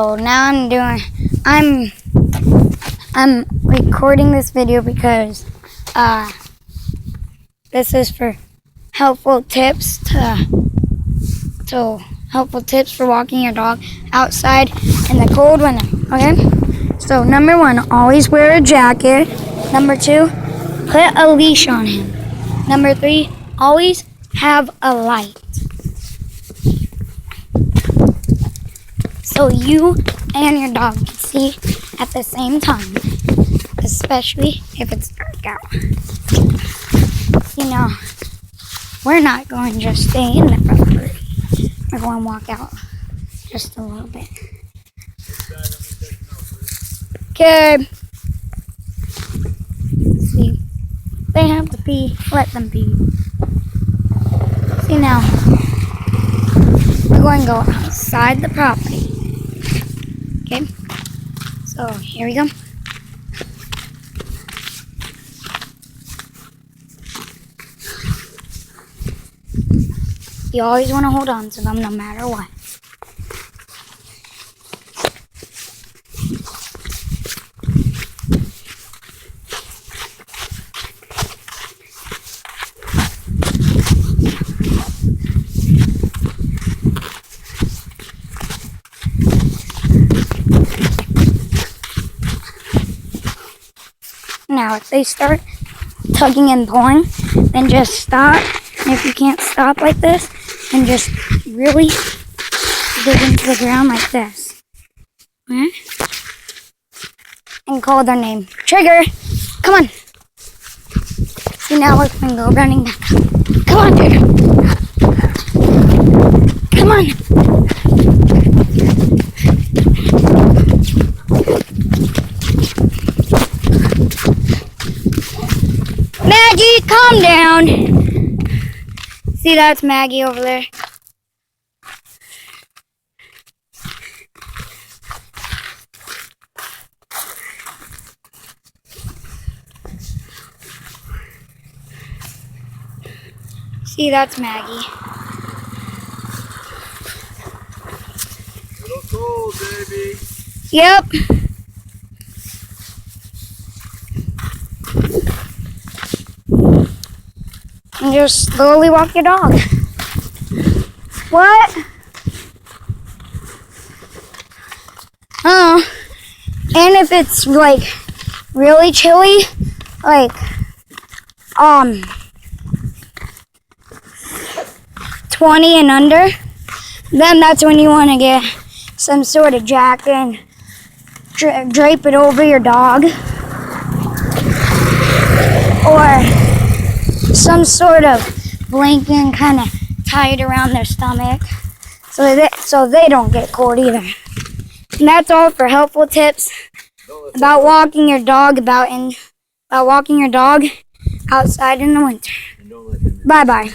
So now I'm recording this video because this is for helpful tips for walking your dog outside in the cold winter. Okay? So number 1, always wear a jacket. Number 2, put a leash on him. Number 3, always have a light. So you and your dog can see at the same time, especially if it's dark out. See, now, we're not going to just stay in the property. We're going to walk out just a little bit. Okay. See, they have to pee, let them pee. See, now, we're going to go outside the property. Okay, so here we go. You always want to hold on to them no matter what. Now, if they start tugging and pulling, then just stop. And if you can't stop like this, then just really dig into the ground like this. Okay? And call their name. Trigger! Come on! See, now we can go running back. Come on, Trigger! Come on! Maggie, calm down. See, that's Maggie over there. See, that's Maggie. Little cold, baby. Yep. And just slowly walk your dog. What? Oh. And if it's like really chilly, like 20 and under, then that's when you want to get some sort of jacket and drape it over your dog. Or some sort of blanket and kind of tie it around their stomach so they don't get cold either. And that's all for helpful tips about walking your dog outside in the winter. Bye bye.